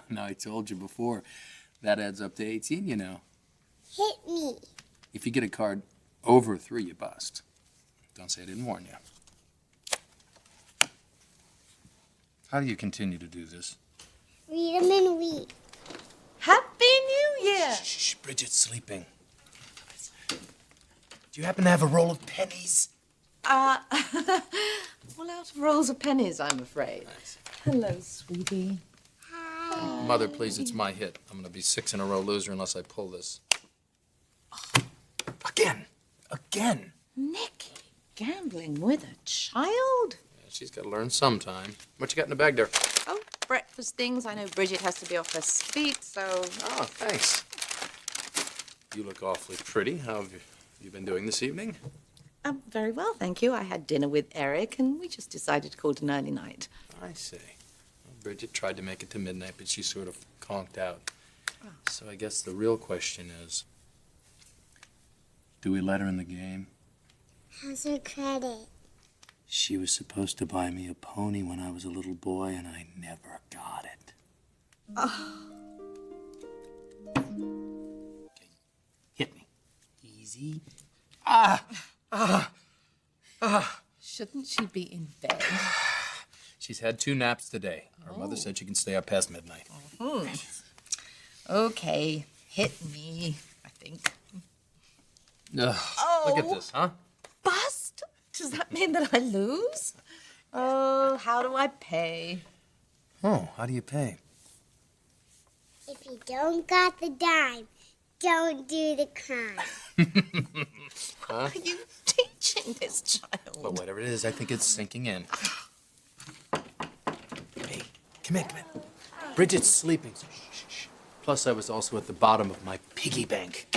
No, I told you before. That adds up to 18, you know. Hit me. If you get a card over 3, you bust. Don't say I didn't warn you. How do you continue to do this? Read 'em and weep. Happy New Year! Shh, Bridget's sleeping. Do you happen to have a roll of pennies? Well, out of rolls of pennies, I'm afraid. Nice. Hello, sweetie. Hi. Mother, please, it's my hit. I'm gonna be 6 in a row loser unless I pull this. Again. Nicky, gambling with a child? Yeah, she's got to learn sometime. What you got in the bag there? Oh, breakfast things. I know Bridget has to be off her feet, so... Oh, thanks. You look awfully pretty. How have you been doing this evening? Very well, thank you. I had dinner with Eric, and we just decided to call it an early night. I see. Well, Bridget tried to make it to midnight, but she sort of conked out. Oh. So I guess the real question is, do we let her in the game? How's her credit? She was supposed to buy me a pony when I was a little boy, and I never got it. Okay, hit me. Easy. Shouldn't she be in bed? She's had 2 naps today. Her mother said she can stay up past midnight. Okay, hit me, I think. Ugh, look at this, huh? Bust? Does that mean that I lose? Oh, how do I pay? Oh, how do you pay? If you don't got the dime, don't do the crime. Huh? Are you teaching this child? Well, whatever it is, I think it's sinking in. Hey, come in. Bridget's sleeping. So shh. Plus, I was also at the bottom of my piggy bank.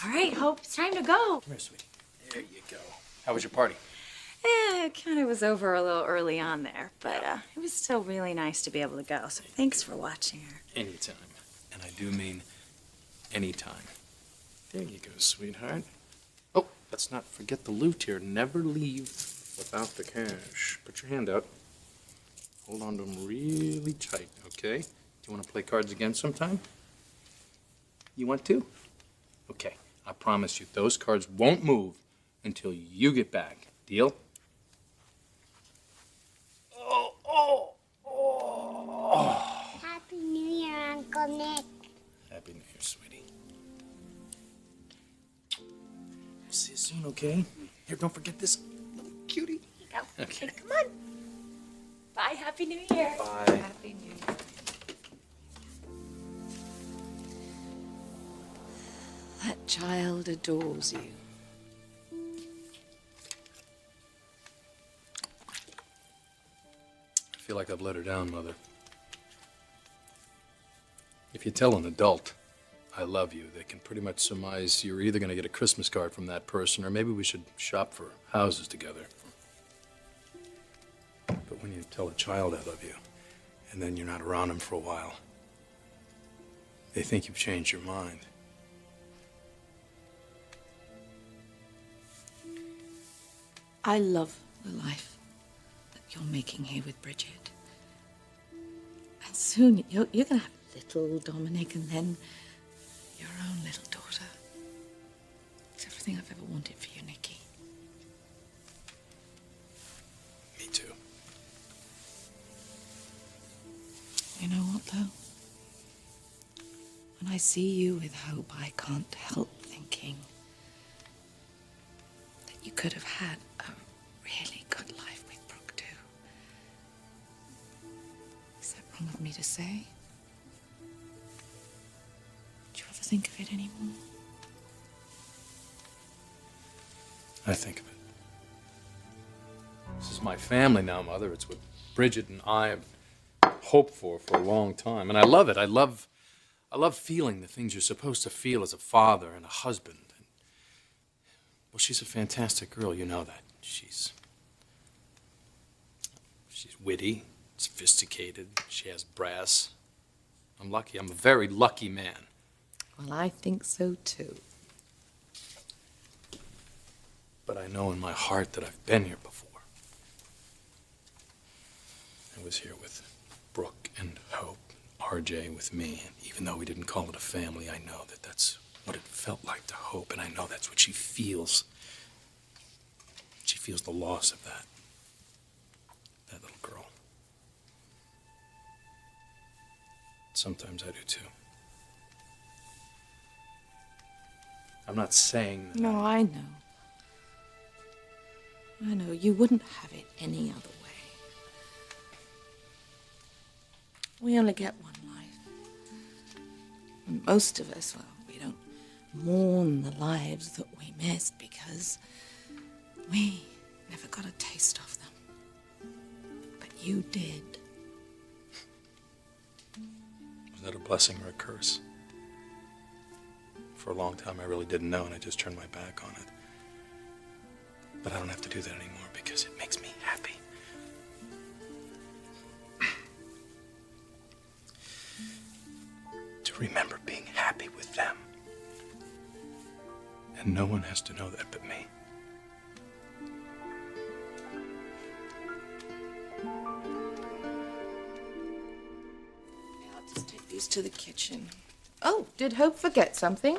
All right, Hope, it's time to go. Come here, sweetie. There you go. How was your party? It kind of was over a little early on there, but it was still really nice to be able to go. So thanks for watching her. Anytime. And I do mean anytime. There you go, sweetheart. Oh, let's not forget the loot here. Never leave without the cash. Put your hand out. Hold on to them really tight, okay? Do you want to play cards again sometime? You want to? Okay, I promise you, those cards won't move until you get back. Deal? Happy New Year, Uncle Nick. Happy New Year, sweetie. We'll see you soon, okay? Here, don't forget this little cutie. Go. Okay. Come on. Bye. Happy New Year. Bye. Happy New Year. That child adores you. I feel like I've let her down, Mother. If you tell an adult, I love you, they can pretty much surmise you're either going to get a Christmas card from that person or maybe we should shop for houses together. But when you tell a child I love you, and then you're not around them for a while, they think you've changed your mind. I love the life that you're making here with Bridget. And soon you're going to have little Dominic and then your own little daughter. It's everything I've ever wanted for you, Nicky. Me too. You know what, though? When I see you with Hope, I can't help thinking that you could have had a really good life with Brooke, too. Is that wrong of me to say? Do you ever think of it anymore? I think of it. This is my family now, Mother. It's what Bridget and I have hoped for a long time. And I love it. I love feeling the things you're supposed to feel as a father and a husband. And, well, she's a fantastic girl, you know that. She's witty, sophisticated, she has brass. I'm lucky. I'm a very lucky man. Well, I think so, too. But I know in my heart that I've been here before. I was here with Brooke and Hope, RJ with me, and even though we didn't call it a family, I know that that's what it felt like to Hope, and I know that's what she feels. She feels the loss of that little girl. Sometimes I do too. I'm not saying that. No, I know. I know. You wouldn't have it any other way. We only get one life. And most of us, well, we don't mourn the lives that we missed because we never got a taste of them. But you did. Was that a blessing or a curse? For a long time, I really didn't know, and I just turned my back on it. But I don't have to do that anymore because it makes me happy. To remember being happy with them. And no one has to know that but me. I'll just take these to the kitchen. Oh, did Hope forget something?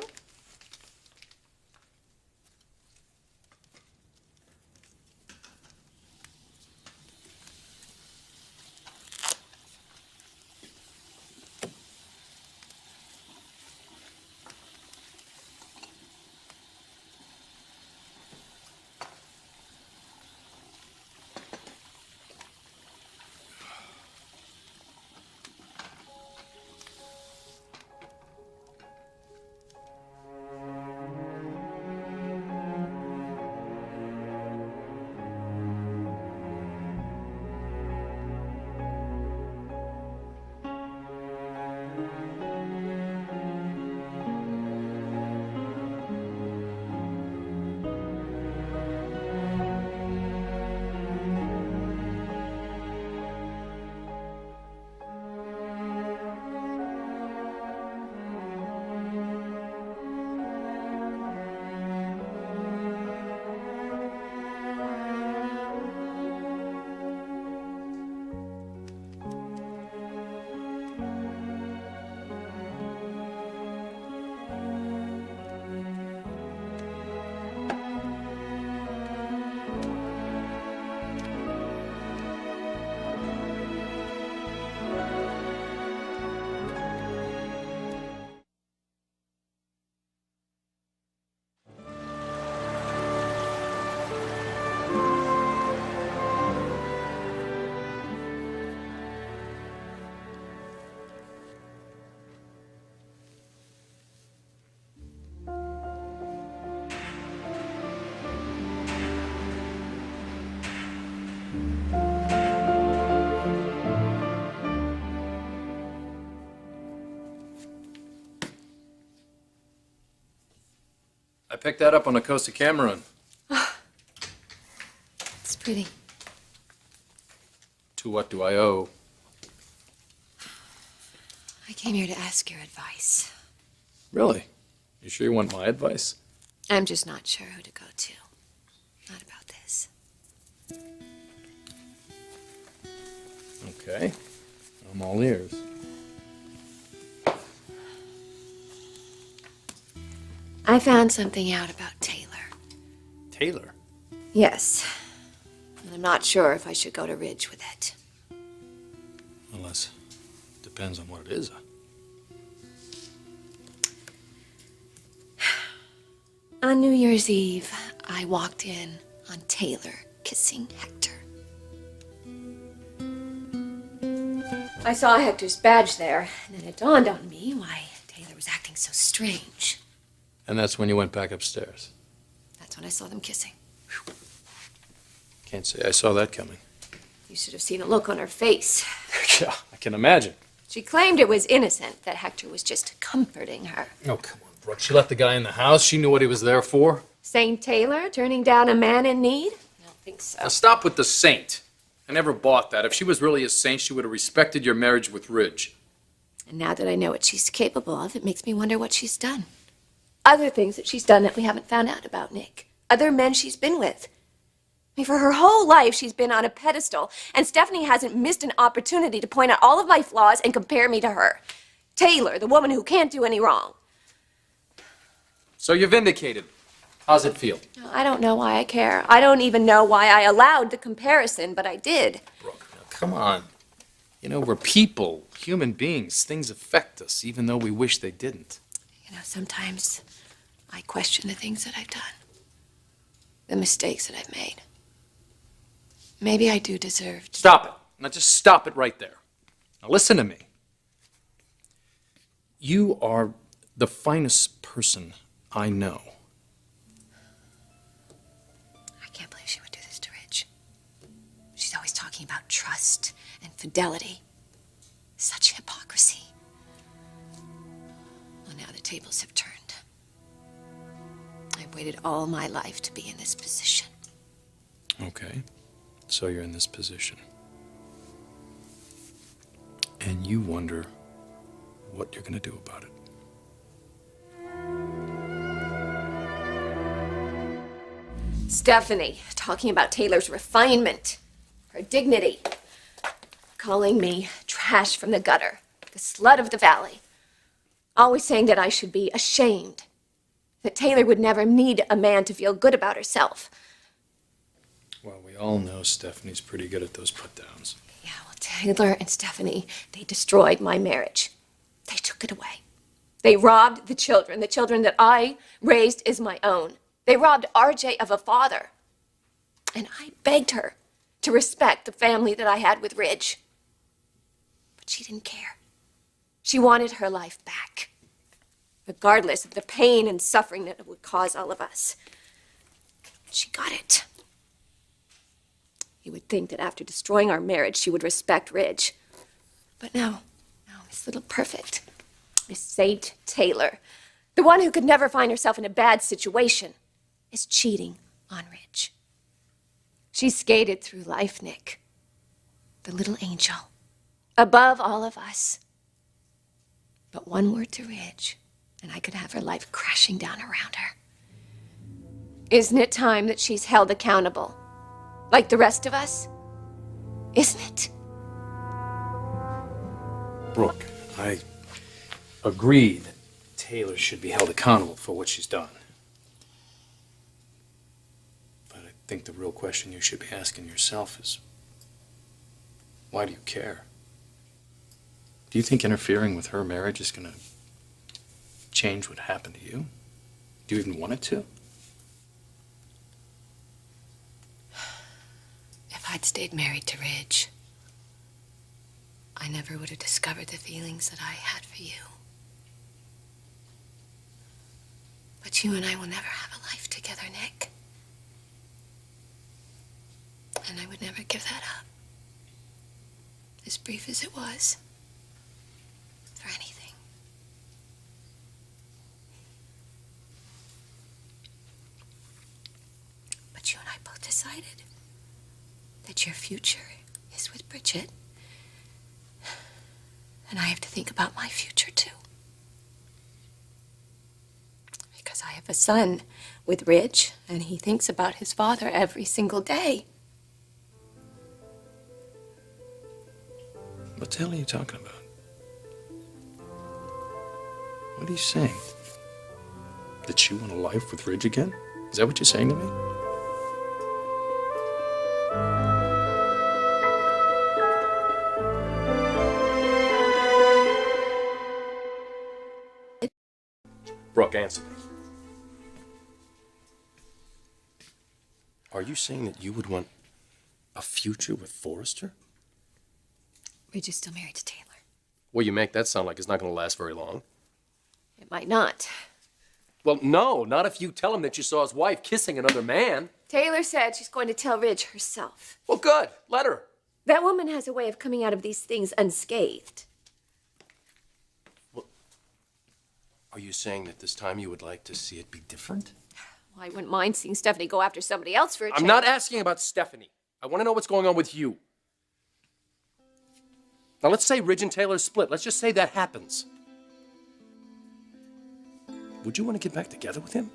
I picked that up on the coast of Cameroon. It's pretty. To what do I owe? I came here to ask your advice. Really? You sure you want my advice? I'm just not sure who to go to. Not about this. Okay. I'm all ears. I found something out about Taylor. Taylor? Yes. And I'm not sure if I should go to Ridge with it. Unless, depends on what it is. On New Year's Eve, I walked in on Taylor kissing Hector. I saw Hector's badge there, and then it dawned on me why Taylor was acting so strange. And that's when you went back upstairs. That's when I saw them kissing. Can't say I saw that coming. You should have seen the look on her face. Yeah, I can imagine. She claimed it was innocent, that Hector was just comforting her. Oh, come on, Brooke. She left the guy in the house. She knew what he was there for. Saint Taylor turning down a man in need? I don't think so. Now stop with the saint. I never bought that. If she was really a saint, she would have respected your marriage with Ridge. And now that I know what she's capable of, it makes me wonder what she's done. Other things that she's done that we haven't found out about, Nick. Other men she's been with. mean, for her whole life, she's been on a pedestal, and Stephanie hasn't missed an opportunity to point out all of my flaws and compare me to her. Taylor, the woman who can't do any wrong. So you're vindicated. How's it feel? I don't know why I care. I don't even know why I allowed the comparison, but I did. Brooke, now come on. You know, we're people, human beings. Things affect us, even though we wish they didn't. You know, sometimes I question the things that I've done, the mistakes that I've made. Maybe I do deserve to... Stop it. Now just stop it right there. Now listen to me. You are the finest person I know. I can't believe she would do this to Ridge. She's always talking about trust and fidelity. Such hypocrisy. Well, now the tables have turned. I've waited all my life to be in this position. Okay. So you're in this position. And you wonder what you're going to do about it. Stephanie, talking about Taylor's refinement, her dignity, calling me trash from the gutter, the slut of the valley, always saying that I should be ashamed, that Taylor would never need a man to feel good about herself. Well, we all know Stephanie's pretty good at those put-downs. Yeah, well, Taylor and Stephanie, they destroyed my marriage. They took it away. They robbed the children that I raised as my own. They robbed RJ of a father. And I begged her to respect the family that I had with Ridge. But she didn't care. She wanted her life back, regardless of the pain and suffering that it would cause all of us. She got it. You would think that after destroying our marriage, she would respect Ridge. But no, Miss Little Perfect, Miss Saint Taylor, the one who could never find herself in a bad situation, is cheating on Ridge. She skated through life, Nick, the little angel, above all of us. But one word to Ridge, and I could have her life crashing down around her. Isn't it time that she's held accountable? Like the rest of us? Isn't it? Brooke, I agree that Taylor should be held accountable for what she's done. But I think the real question you should be asking yourself is, why do you care? Do you think interfering with her marriage is going to change what happened to you? Do you even want it to? If I'd stayed married to Ridge, I never would have discovered the feelings that I had for you. But you and I will never have a life together, Nick. And I would never give that up. As brief as it was. For anything. But you and I both decided that your future is with Bridget. And I have to think about my future, too. Because I have a son with Ridge, and he thinks about his father every single day. What the hell are you talking about? What are you saying? That you want a life with Ridge again? Is that what you're saying to me? Brooke, answer me. Are you saying that you would want a future with Forrester? Ridge is still married to Taylor. Well, you make that sound like it's not going to last very long. It might not. Well, no, not if you tell him that you saw his wife kissing another man. Taylor said she's going to tell Ridge herself. Well, good. Let her. That woman has a way of coming out of these things unscathed. Are you saying that this time you would like to see it be different? Well, I wouldn't mind seeing Stephanie go after somebody else for a change. I'm not asking about Stephanie. I want to know what's going on with you. Now, let's say Ridge and Taylor split. Let's just say that happens. Would you want to get back together with him?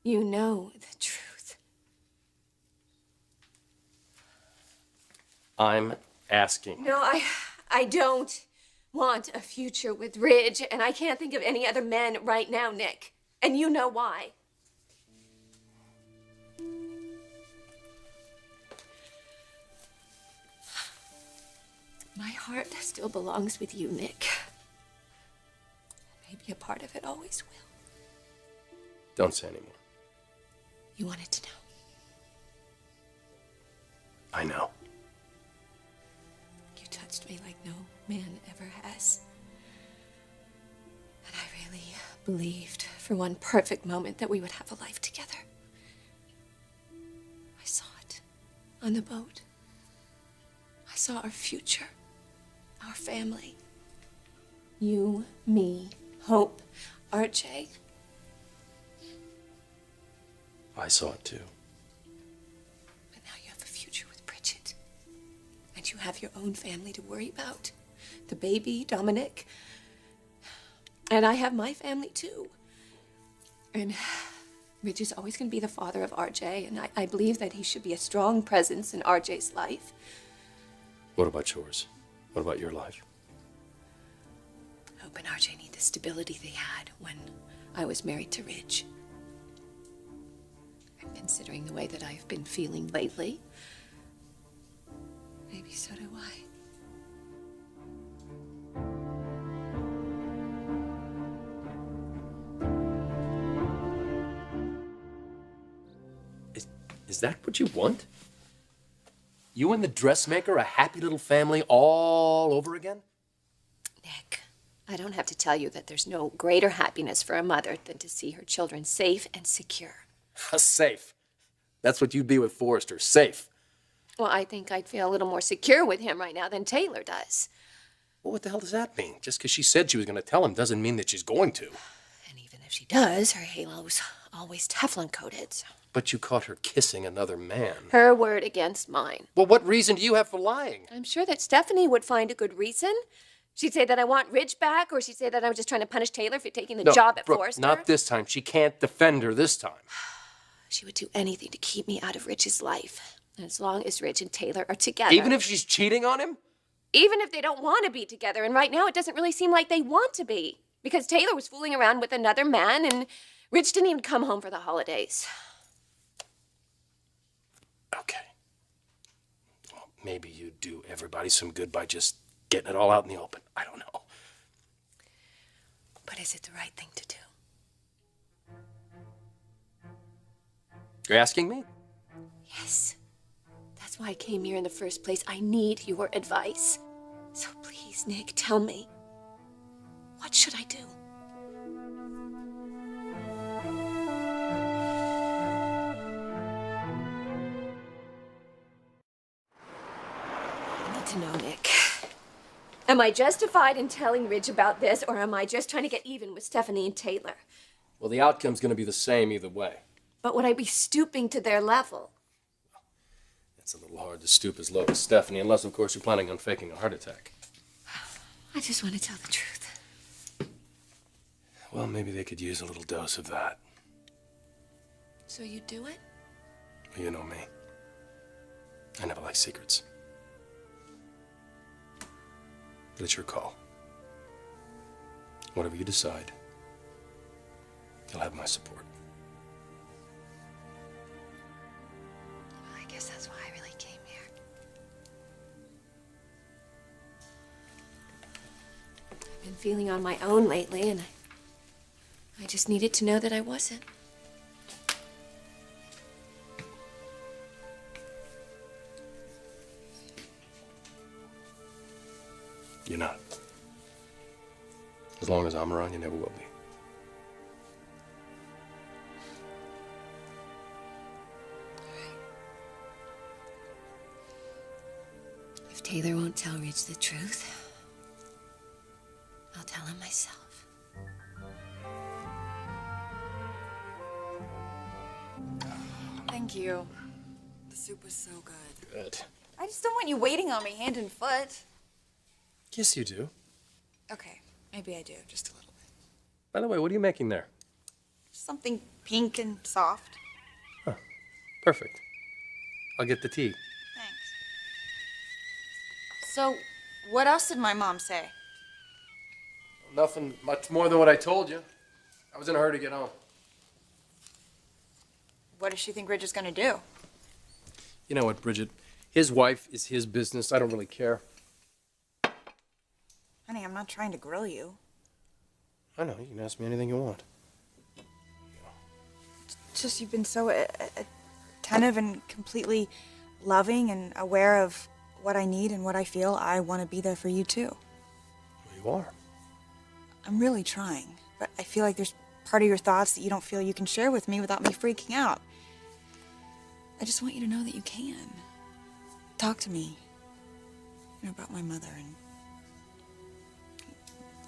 You know the truth. I'm asking. No, I don't want a future with Ridge, and I can't think of any other men right now, Nick. And you know why. My heart still belongs with you, Nick. Maybe a part of it always will. Don't say anymore. You wanted to know. I know. You touched me like no man ever has. And I really believed for one perfect moment that we would have a life together. I saw it on the boat. I saw our future, our family. You, me, Hope, RJ. I saw it too. But now you have a future with Bridget. And you have your own family to worry about. The baby, Dominic. And I have my family too. And Ridge is always going to be the father of RJ, and I believe that he should be a strong presence in RJ's life. What about yours? What about your life? Hope and RJ need the stability they had when I was married to Ridge. And considering the way that I've been feeling lately, maybe so do I. Is that what you want? You and the dressmaker, a happy little family all over again? Nick, I don't have to tell you that there's no greater happiness for a mother than to see her children safe and secure. Safe. That's what you'd be with Forrester, safe. Well, I think I'd feel a little more secure with him right now than Taylor does. Well, what the hell does that mean? Just because she said she was going to tell him doesn't mean that she's going to. And even if she does, her halo's always Teflon coated, so. But you caught her kissing another man. Her word against mine. Well, what reason do you have for lying? I'm sure that Stephanie would find a good reason. She'd say that I want Ridge back, or she'd say that I was just trying to punish Taylor for taking the job at Brooke, Forrester. not this time. She can't defend her this time. She would do anything to keep me out of Ridge's life. And as long as Ridge and Taylor are together. Even if she's cheating on him? Even if they don't want to be together. And right now it doesn't really seem like they want to be. Because Taylor was fooling around with another man, and Ridge didn't even come home for the holidays. Okay. Well, maybe you do everybody some good by just getting it all out in the open. I don't know. But is it the right thing to do? You're asking me? Yes. That's why I came here in the first place. I need your advice. So please, Nick, tell me. What should I do? I need to know, Nick. Am I justified in telling Ridge about this, or am I just trying to get even with Stephanie and Taylor? Well, the outcome's going to be the same either way. But would I be stooping to their level? It's a little hard to stoop as low as Stephanie, unless, of course, you're planning on faking a heart attack. I just want to tell the truth. Well, maybe they could use a little dose of that. So you do it? You know me. I never like secrets. But it's your call. Whatever you decide, you'll have my support. Well, I guess that's why I really came here. I've been feeling on my own lately, and I just needed to know that I wasn't. You're not. As long as I'm around, you never will be. If Taylor won't tell Ridge the truth, I'll tell him myself. Thank you. The soup was so good. Good. I just don't want you waiting on me hand and foot. Yes, you do. Okay, maybe I do, just a little bit. By the way, what are you making there? Something pink and soft. Perfect. I'll get the tea. Thanks. So, what else did my mom say? Nothing much more than what I told you. I was in a hurry to get home. What does she think Ridge is gonna do? You know what, Bridget? His wife is his business. I don't really care. Honey, I'm not trying to grill you. I know. You can ask me anything you want. It's just you've been so attentive and completely loving and aware of what I need and what I feel. I want to be there for you too. Well, you are. I'm really trying, but I feel like there's part of your thoughts that you don't feel you can share with me without me freaking out. I just want you to know that you can. Talk to me, about my mother and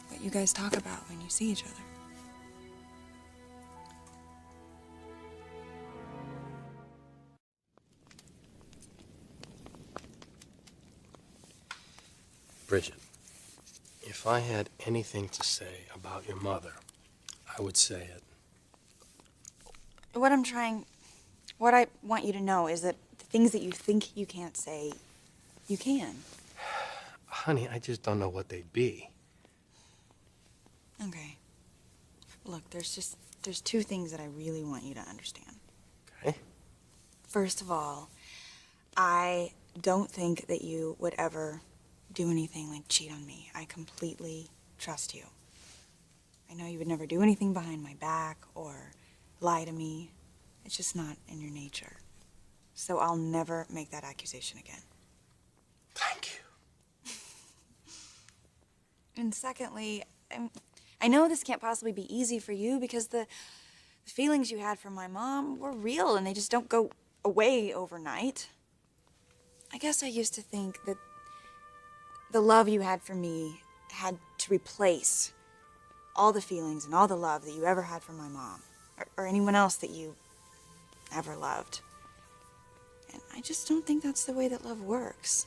what you guys talk about when you see each other. Bridget, if I had anything to say about your mother, I would say it. What I want you to know is that the things that you think you can't say, you can. Honey, I just don't know what they'd be. Okay. Look, there's two things that I really want you to understand. Okay? First of all, I don't think that you would ever do anything like cheat on me. I completely trust you. I know you would never do anything behind my back or lie to me. It's just not in your nature. So I'll never make that accusation again. Thank you. And secondly, I know this can't possibly be easy for you because the feelings you had for my mom were real and they just don't go away overnight. I guess I used to think that the love you had for me had to replace all the feelings and all the love that you ever had for my mom or anyone else that you ever loved. And I just don't think that's the way that love works.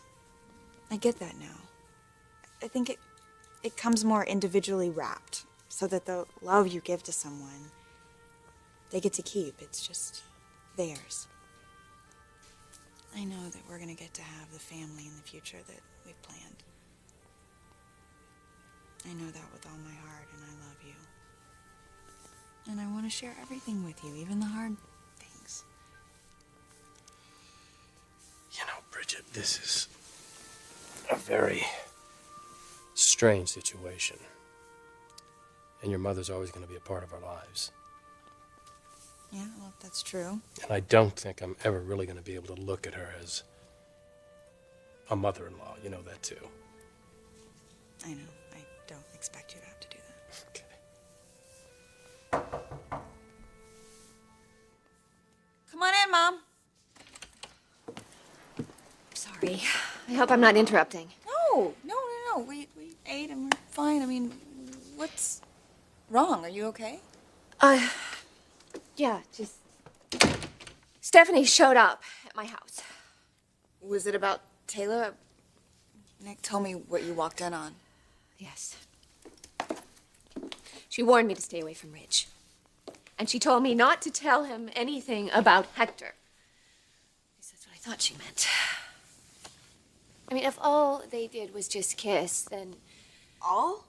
I get that now. I think it comes more individually wrapped so that the love you give to someone, they get to keep. It's just theirs. I know that we're going to get to have the family in the future that we've planned. I know that with all my heart, and I love you. And I want to share everything with you, even the hard things. You know, Bridget, this is a very strange situation. And your mother's always going to be a part of our lives. Yeah, well, that's true. And I don't think I'm ever really going to be able to look at her as a mother-in-law. You know that, too. I know. I don't expect you to have to do that. Okay. Come on in, Mom. Sorry. I hope I'm not interrupting. No. We ate and we're fine. I mean, what's wrong? Are you okay? Yeah, just... Stephanie showed up at my house. Was it about Taylor? Nick told me what you walked in on. Yes. She warned me to stay away from Ridge. And she told me not to tell him anything about Hector. At least that's what I thought she meant. I mean, if all they did was just kiss, then... All?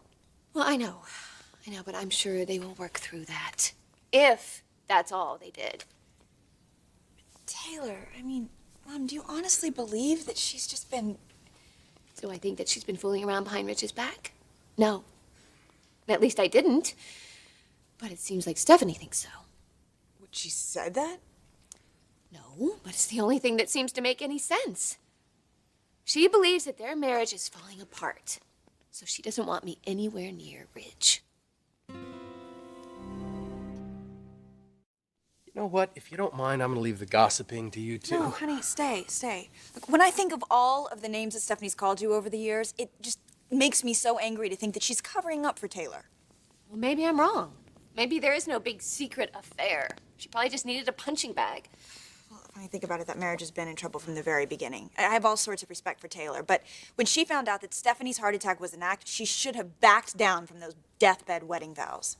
Well, I know, but I'm sure they will work through that. If that's all they did. Taylor, I mean, Mom, do you honestly believe that she's just been... So I think that she's been fooling around behind Rich's back? No. At least I didn't. But it seems like Stephanie thinks so. What, she said that? No, but it's the only thing that seems to make any sense. She believes that their marriage is falling apart. So she doesn't want me anywhere near Ridge. You know what? If you don't mind, I'm going to leave the gossiping to you, too. No, honey, stay. Look, when I think of all of the names that Stephanie's called you over the years, it just makes me so angry to think that she's covering up for Taylor. Well, maybe I'm wrong. Maybe there is no big secret affair. She probably just needed a punching bag. Well, if I think about it, that marriage has been in trouble from the very beginning. I have all sorts of respect for Taylor, but when she found out that Stephanie's heart attack was an act, she should have backed down from those deathbed wedding vows.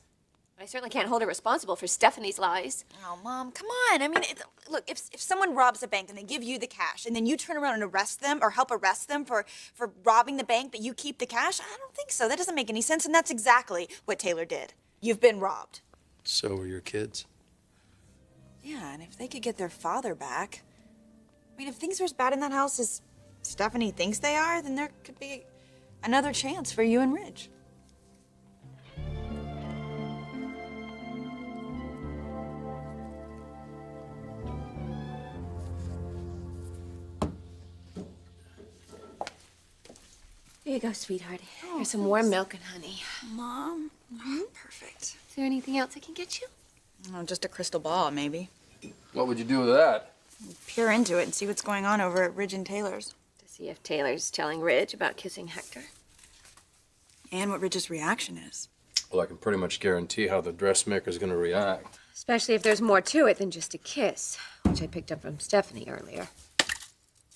I certainly can't hold her responsible for Stephanie's lies. Oh, Mom, come on. I mean, look, if someone robs a bank and they give you the cash, and then you turn around and arrest them or help arrest them for robbing the bank, but you keep the cash, I don't think so. That doesn't make any sense, and that's exactly what Taylor did. You've been robbed. So were your kids. Yeah, and if they could get their father back, I mean, if things are as bad in that house as Stephanie thinks they are, then there could be another chance for you and Ridge. Here you go, sweetheart. Here's some warm milk and honey. Mom? Oh, perfect. Is there anything else I can get you? Oh, just a crystal ball, maybe. What would you do with that? Peer into it and see what's going on over at Ridge and Taylor's. To see if Taylor's telling Ridge about kissing Hector. And what Ridge's reaction is. Well, I can pretty much guarantee how the dressmaker's going to react. Especially if there's more to it than just a kiss, which I picked up from Stephanie earlier.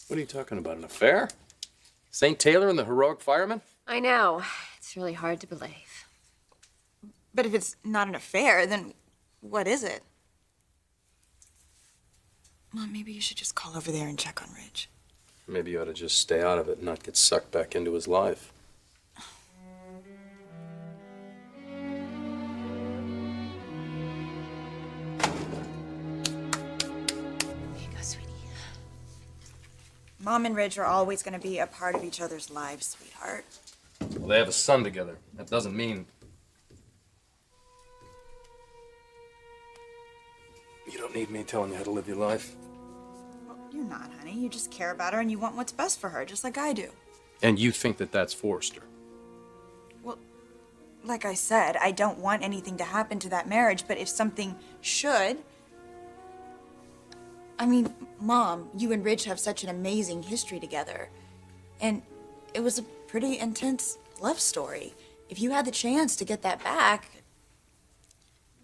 What are you talking about, an affair? St. Taylor and the heroic fireman? I know. It's really hard to believe. But if it's not an affair, then what is it? Mom, maybe you should just call over there and check on Ridge. Maybe you ought to just stay out of it and not get sucked back into his life. Here you go, sweetie. Mom and Ridge are always going to be a part of each other's lives, sweetheart. Well, they have a son together. That doesn't mean... You don't need me telling you how to live your life. Well, you're not, honey. You just care about her and you want what's best for her, just like I do. And you think that that's Forrester. Well, like I said, I don't want anything to happen to that marriage, but if something should... I mean, Mom, you and Ridge have such an amazing history together. And it was a pretty intense love story. If you had the chance to get that back,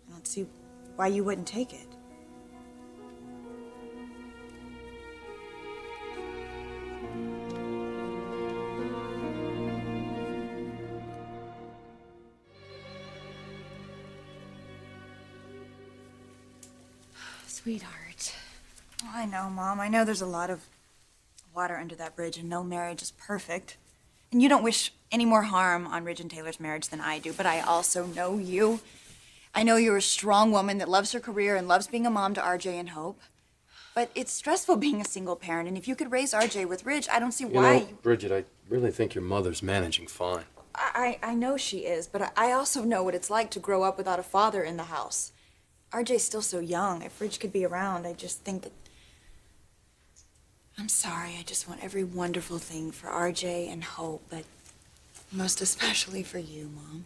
I don't see why you wouldn't take it. Sweetheart. Oh, I know, Mom. I know there's a lot of water under that bridge, and no marriage is perfect. And you don't wish any more harm on Ridge and Taylor's marriage than I do, but I also know you. I know you're a strong woman that loves her career and loves being a mom to RJ and Hope. But it's stressful being a single parent, and if you could raise RJ with Ridge, I don't see why You know, Bridget, I really think your mother's managing fine. I know she is, but I also know what it's like to grow up without a father in the house. RJ's still so young. If Ridge could be around, I just think that... I'm sorry, I just want every wonderful thing for RJ and Hope, but most especially for you, Mom.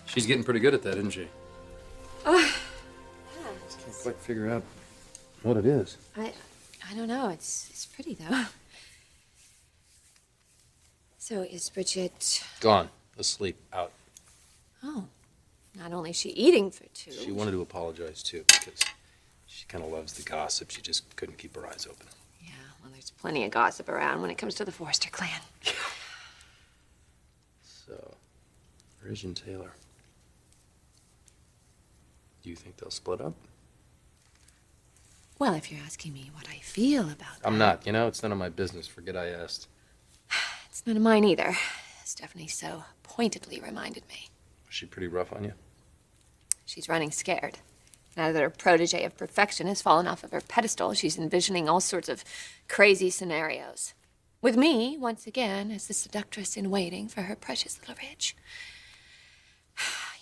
She's getting pretty good at that, isn't she? Oh, Just can't quite figure out what it is. I don't know. It's pretty, though. So is Bridget... Gone. Asleep. Out. Oh, not only is she eating for two... She wanted to apologize, too, because she kind of loves the gossip. She just couldn't keep her eyes open. Yeah, well, there's plenty of gossip around when it comes to the Forrester clan. So, Ridge and Taylor. Do you think they'll split up? Well, if you're asking me what I feel about that... I'm not. You know, it's none of my business. Forget I asked. It's none of mine either. Stephanie so pointedly reminded me. Was she pretty rough on you? She's running scared. Now that her protege of perfection has fallen off of her pedestal, she's envisioning all sorts of crazy scenarios. With me, once again, as the seductress in waiting for her precious little Ridge.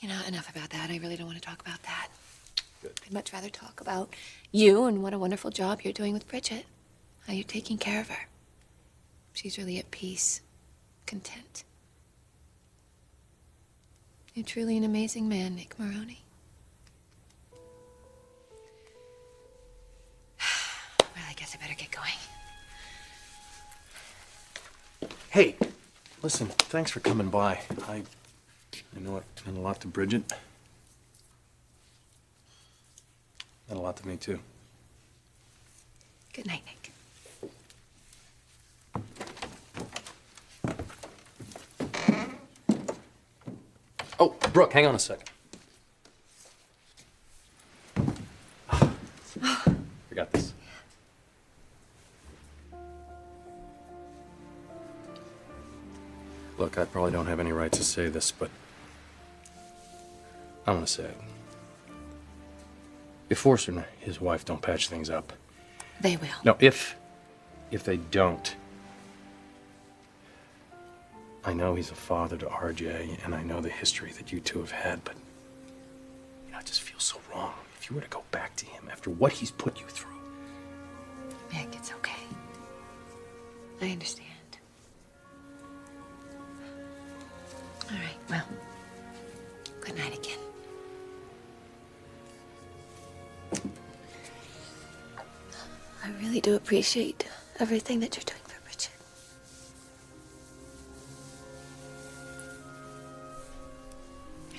You know, enough about that. I really don't want to talk about that. Good. I'd much rather talk about you and what a wonderful job you're doing with Bridget. How you're taking care of her. She's really at peace, content. You're truly an amazing man, Nick Maroney. Well, I guess I better get going. Hey, listen, thanks for coming by. I know it meant a lot to Bridget. Meant a lot to me, too. Good night, Nick. Oh, Brooke, hang on a second. Forgot this. Look, I probably don't have any right to say this, but I'm gonna say it. If Forrester and his wife don't patch things up. They will. No, if they don't. I know he's a father to RJ, and I know the history that you two have had, but it just feels so wrong. If you were to go back to him after what he's put you through. Nick, it's okay. I understand. All right, well, good night again. I really do appreciate everything that you're doing for Bridget.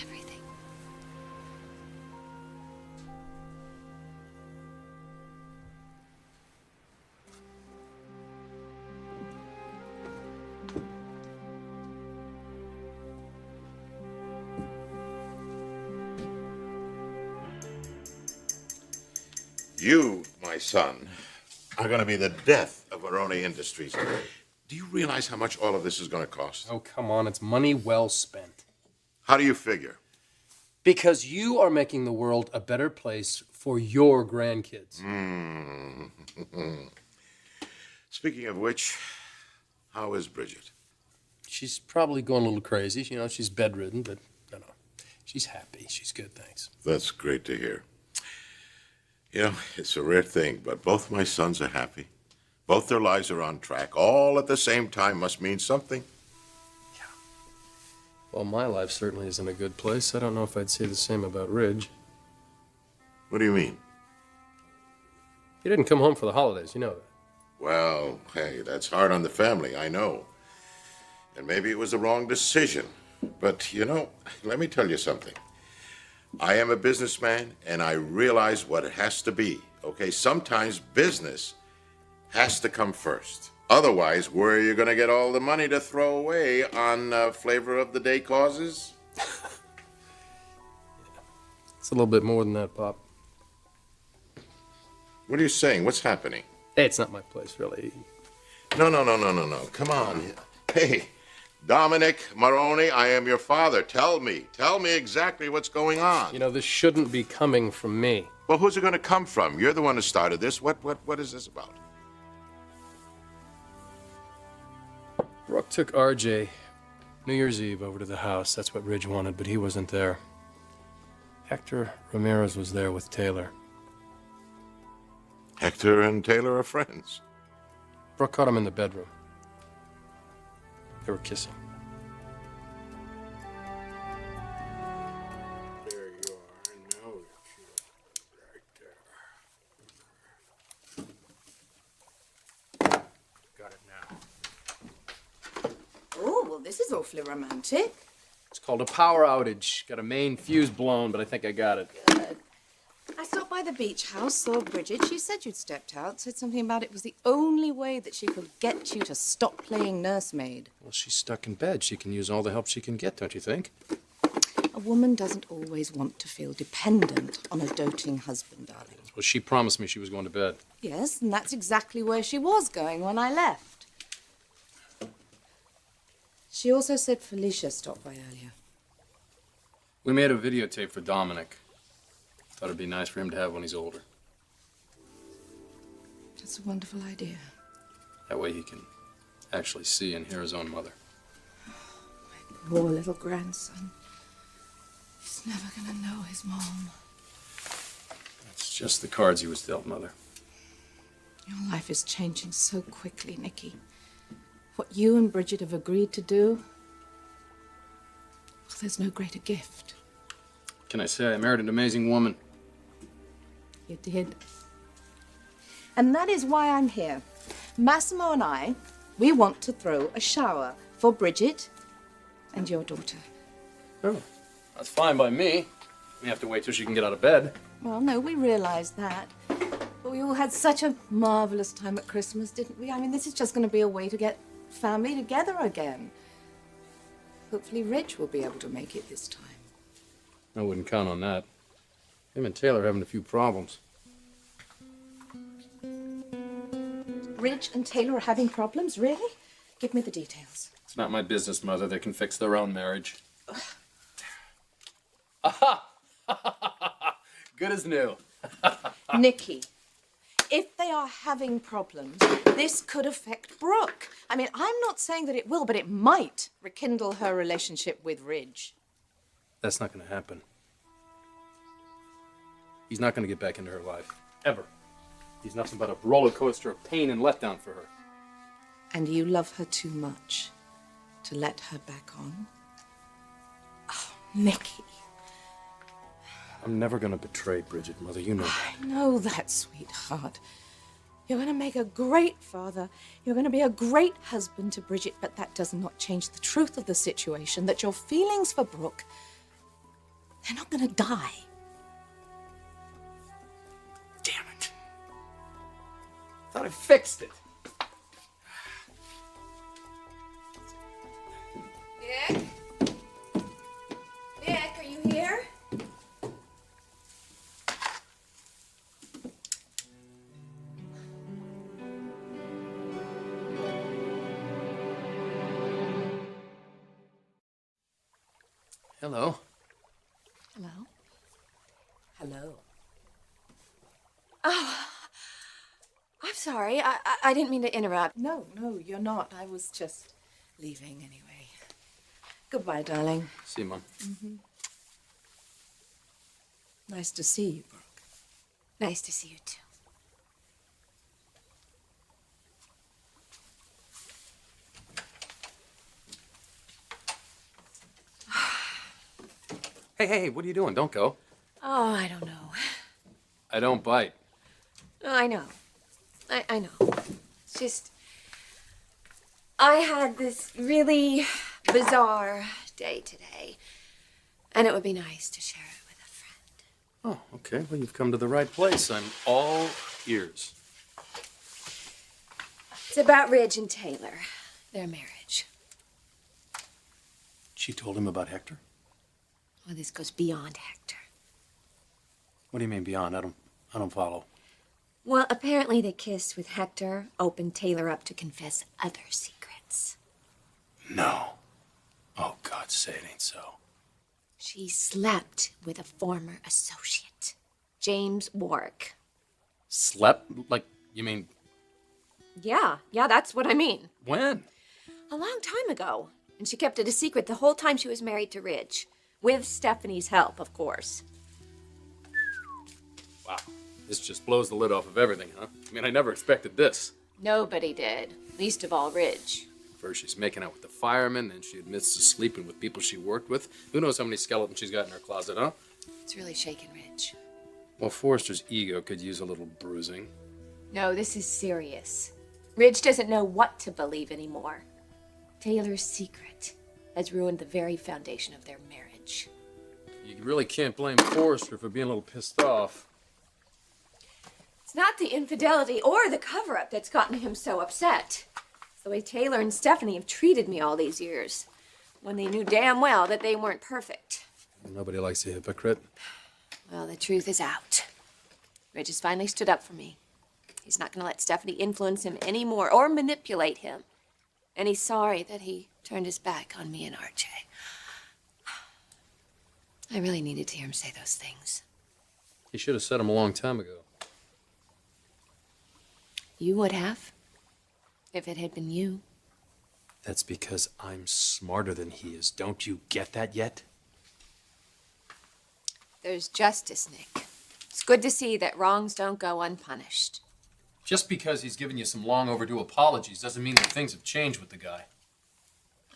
Everything. You, my son, are going to be the death of Maroney Industries. Do you realize how much all of this is going to cost? Oh, come on, it's money well spent. How do you figure? Because you are making the world a better place for your grandkids. Speaking of which, how is Bridget? She's probably going a little crazy. You know, she's bedridden, but no. She's happy. She's good, thanks. That's great to hear. You know, it's a rare thing, but both my sons are happy. Both their lives are on track. All at the same time must mean something. Well, my life certainly is in a good place. I don't know if I'd say the same about Ridge. What do you mean? He didn't come home for the holidays, you know that. Well, hey, that's hard on the family, I know. And maybe it was the wrong decision. But, you know, let me tell you something. I am a businessman, and I realize what it has to be, okay? Sometimes business has to come first. Otherwise, where are you going to get all the money to throw away on flavor of the day causes? It's a little bit more than that, Pop. What are you saying? What's happening? Hey, it's not my place, really. No. Come on. Hey, Dominic Maroney, I am your father. Tell me exactly what's going on. You know, this shouldn't be coming from me. Well, who's it going to come from? You're the one who started this. What is this about? Brooke took RJ New Year's Eve over to the house. That's what Ridge wanted, but he wasn't there. Hector Ramirez was there with Taylor. Hector and Taylor are friends. Brooke caught him in the bedroom. They were kissing. There you are. I know you're right there. Got it now. Oh, well, this is awfully romantic. It's called a power outage. Got a main fuse blown, but I think I got it. I stopped by the beach house, saw Bridget. She said you'd stepped out, said something about it was the only way that she could get you to stop playing nursemaid. Well, she's stuck in bed. She can use all the help she can get, don't you think? A woman doesn't always want to feel dependent on a doting husband, darling. Well, she promised me she was going to bed. Yes, and that's exactly where she was going when I left. She also said Felicia stopped by earlier. We made a videotape for Dominic. Thought it'd be nice for him to have when he's older. That's a wonderful idea. That way he can actually see and hear his own mother. Poor little grandson. He's never gonna know his mom. That's just the cards he was dealt, Mother. Your life is changing so quickly, Nicky. What you and Bridget have agreed to do, Well, there's no greater gift. Can I say I married an amazing woman? You did. And that is why I'm here. Massimo and I, we want to throw a shower for Bridget and your daughter. Oh, that's fine by me. We have to wait till she can get out of bed. Well, no, we realize that. But we all had such a marvelous time at Christmas, didn't we? I mean, this is just going to be a way to get family together again. Hopefully Rich will be able to make it this time. I wouldn't count on that. Him and Taylor are having a few problems. Rich and Taylor are having problems? Really? Give me the details. It's not my business, Mother. They can fix their own marriage. Aha! Good as new. Nikki, if they are having problems, this could affect Brooke. I mean, I'm not saying that it will, but it might rekindle her relationship with Ridge. That's not going to happen. He's not going to get back into her life. Ever. He's nothing but a roller coaster of pain and letdown for her. And you love her too much to let her back on? Oh, Nikki. I'm never going to betray Bridget, Mother. You know that. I know that, sweetheart. You're going to make a great father. You're going to be a great husband to Bridget, but that does not change the truth of the situation, that your feelings for Brooke, they're not going to die. Damn it. Thought I fixed it. Nick? Nick, are you here? Hello. Hello? Hello. Oh, I'm sorry. I didn't mean to interrupt. No, you're not. I was just leaving anyway. Goodbye, darling. See you, Mom. Nice to see you, Brooke. Nice to see you, too. Hey, what are you doing? Don't go. Oh, I don't know. I don't bite. I know. I know. It's just, I had this really bizarre day today, and it would be nice to share it with a friend. Oh, okay. Well, you've come to the right place. I'm all ears. It's about Ridge and Taylor, their marriage. She told him about Hector? Well, this goes beyond Hector. What do you mean beyond? I don't follow. Well, apparently the kiss with Hector opened Taylor up to confess other secrets. No. Oh, God, say it ain't so. She slept with a former associate, James Warwick. Slept? Like, you mean, Yeah, that's what I mean. when? A long time ago. And she kept it a secret the whole time she was married to Ridge. With Stephanie's help, of course. Wow. This just blows the lid off of everything, huh? I mean, I never expected this. Nobody did. Least of all Ridge. First she's making out with the firemen, then she admits to sleeping with people she worked with. Who knows how many skeletons she's got in her closet, huh? It's really shaken Ridge. Well, Forrester's ego could use a little bruising. No, this is serious. Ridge doesn't know what to believe anymore. Taylor's secret has ruined the very foundation of their marriage. You really can't blame Forrester for being a little pissed off. It's not the infidelity or the cover-up that's gotten him so upset. It's the way Taylor and Stephanie have treated me all these years, when they knew damn well that they weren't perfect. Nobody likes a hypocrite. Well, the truth is out. Ridge has finally stood up for me. He's not going to let Stephanie influence him anymore or manipulate him. And he's sorry that he turned his back on me and RJ. I really needed to hear him say those things. He should have said them a long time ago. You would have, if it had been you. That's because I'm smarter than he is. Don't you get that yet? There's justice, Nick. It's good to see that wrongs don't go unpunished. Just because he's given you some long overdue apologies doesn't mean that things have changed with the guy.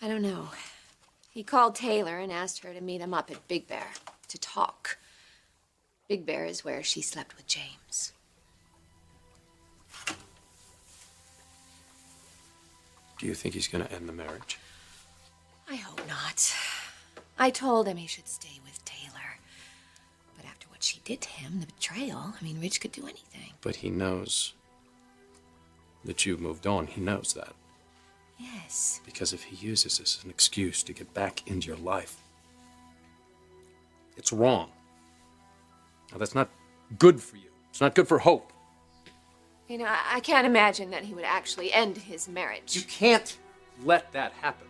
I don't know. He called Taylor and asked her to meet him up at Big Bear to talk. Big Bear is where she slept with James. Do you think he's going to end the marriage? I hope not. I told him he should stay with Taylor. But after what she did to him, the betrayal, I mean, Ridge could do anything. But he knows that you've moved on. He knows that. Yes. Because if he uses this as an excuse to get back into your life, it's wrong. Now, that's not good for you. It's not good for Hope. You know, I can't imagine that he would actually end his You marriage. can't let that happen.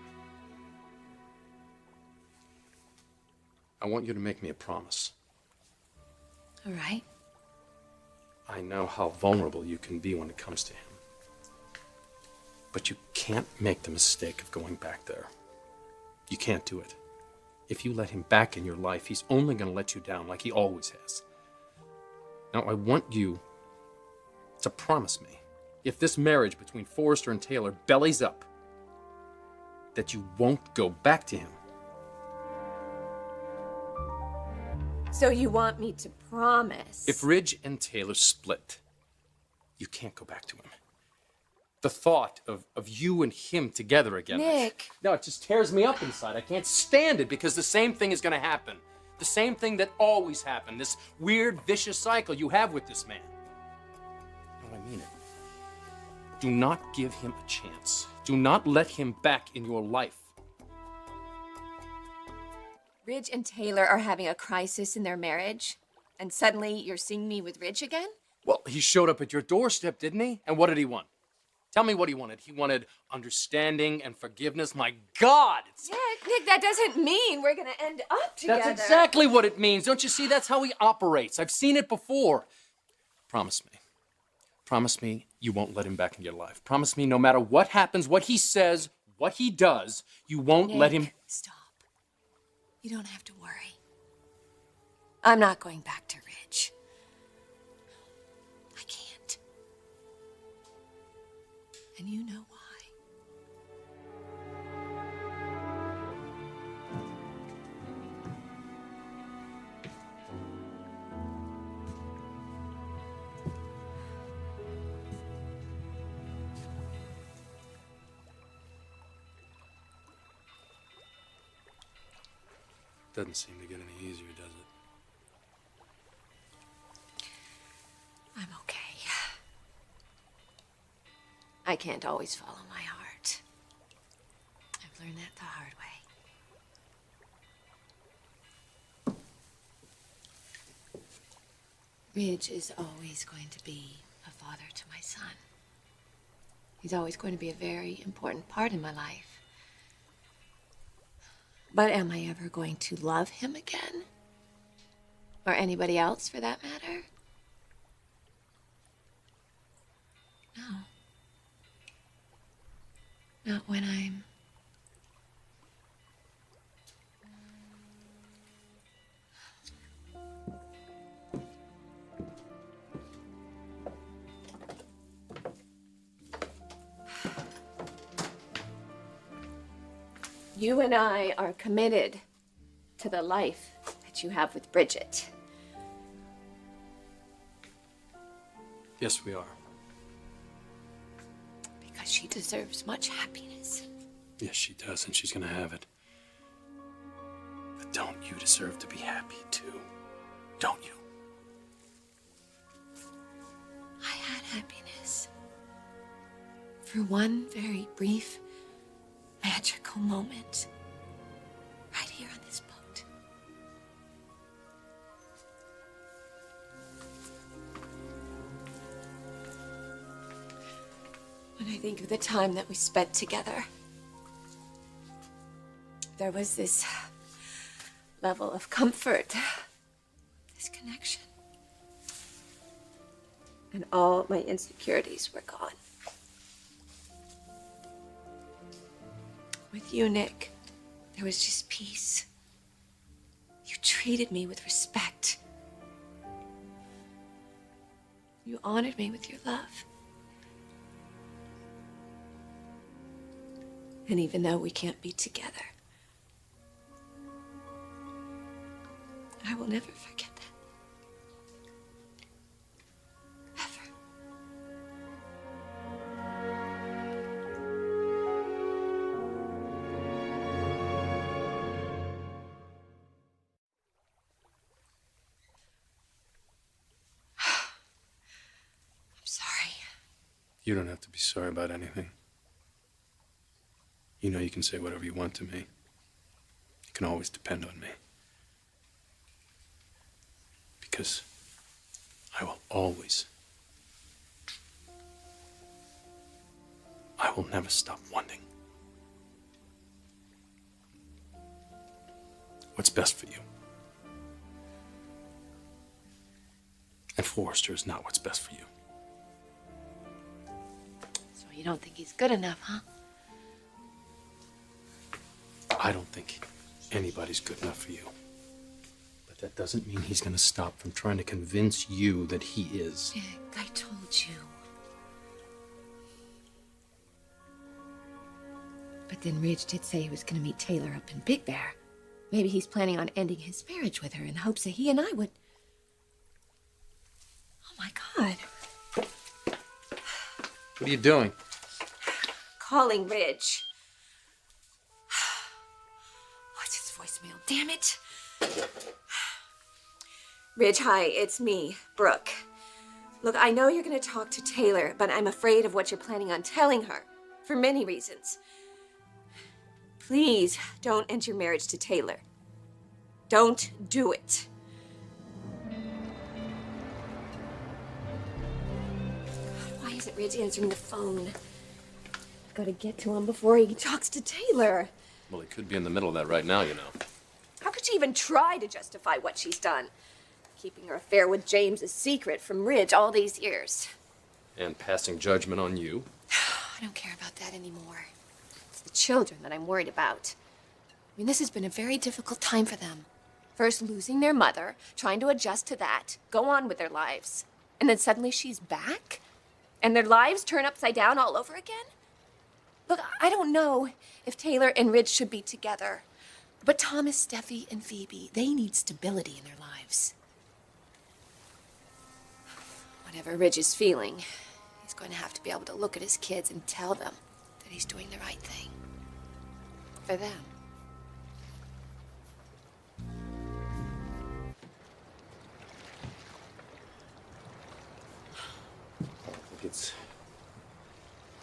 I want you to make me a promise. All right. I know how vulnerable you can be when it comes to him. But you can't make the mistake of going back there. You can't do it. If you let him back in your life, he's only going to let you down like he always has. Now, I want you to promise me, if this marriage between Forrester and Taylor bellies up, that you won't go back to him. So you want me to promise? If Ridge and Taylor split, you can't go back to him. The thought of you and him together again. Nick. No, it just tears me up inside. I can't stand it because the same thing is going to happen. The same thing that always happened. This weird, vicious cycle you have with this man. No, I mean it. Do not give him a chance. Do not let him back in your life. Ridge and Taylor are having a crisis in their marriage, and suddenly you're seeing me with Ridge again? Well, he showed up at your doorstep, didn't he? And what did he want? Tell me what he wanted. He wanted understanding and forgiveness. My God! Nick, that doesn't mean we're gonna end up together. That's exactly what it means. Don't you see? That's how he operates. I've seen it before. Promise me. Promise me you won't let him back in your life. Promise me no matter what happens, what he says, what he does, you won't let him... Stop. You don't have to worry. I'm not going back to Ridge. I can't. And you know why. Doesn't seem to get any easier, does it? I'm okay. I can't always follow my heart. I've learned that the hard way. Ridge is always going to be a father to my son. He's always going to be a very important part in my life. But am I ever going to love him again? Or anybody else, for that matter? No. Not when I'm... You and I are committed to the life that you have with Bridget. Yes, we are. Because she deserves much happiness. Yes, she does, and she's gonna have it. But don't you deserve to be happy, too? Don't you? I had happiness. For one very brief, magical moment. Right here on this boat. When I think of the time that we spent together, there was this level of comfort, this connection. And all my insecurities were gone. With you, Nick, there was just peace. You treated me with respect. You honored me with your love. And even though we can't be together, I will never forget that. Ever. I'm sorry. You don't have to be sorry about anything. You know you can say whatever you want to me. You can always depend on me. Because I will always, I will never stop wanting what's best for you. And Forrester is not what's best for you. So you don't think he's good enough, huh? I don't think anybody's good enough for you. But that doesn't mean he's gonna stop from trying to convince you that he is. Nick, I told you. But then Ridge did say he was gonna meet Taylor up in Big Bear. Maybe he's planning on ending his marriage with her in hopes that he and I would... Oh my God. What are you doing? Calling Ridge. What's his voicemail? Damn it. Ridge, hi, it's me, Brooke. Look, I know you're gonna talk to Taylor, but I'm afraid of what you're planning on telling her, for many reasons. Please don't end your marriage to Taylor. Don't do it. Why isn't Ridge answering the phone? I've got to get to him before he talks to Taylor. Well, he could be in the middle of that right now, you know. How could she even try to justify what she's done? Keeping her affair with James a secret from Ridge all these years. And passing judgment on you. I don't care about that anymore. It's the children that I'm worried about. I mean, this has been a very difficult time for them. First losing their mother, trying to adjust to that, go on with their lives. And then suddenly she's back? And their lives turn upside down all over again? Look, I don't know if Taylor and Ridge should be together. But Thomas, Steffi, and Phoebe, they need stability in their lives. Whatever Ridge is feeling, he's going to have to be able to look at his kids and tell them that he's doing the right thing. For them. I think it's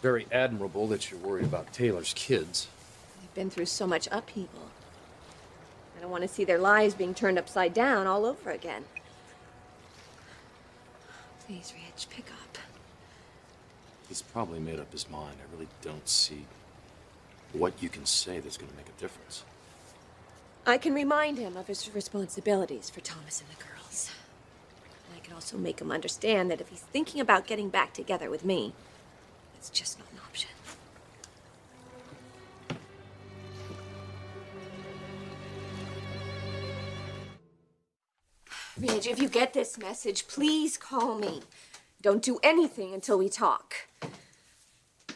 very admirable that you're worried about Taylor's kids. They've been through so much upheaval. I don't want to see their lives being turned upside down all over again. Please, Ridge, pick up. He's probably made up his mind. I really don't see what you can say that's going to make a difference. I can remind him of his responsibilities for Thomas and the girls. And I can also make him understand that if he's thinking about getting back together with me, it's just not an option. Ridge, if you get this message, please call me. Don't do anything until we talk. You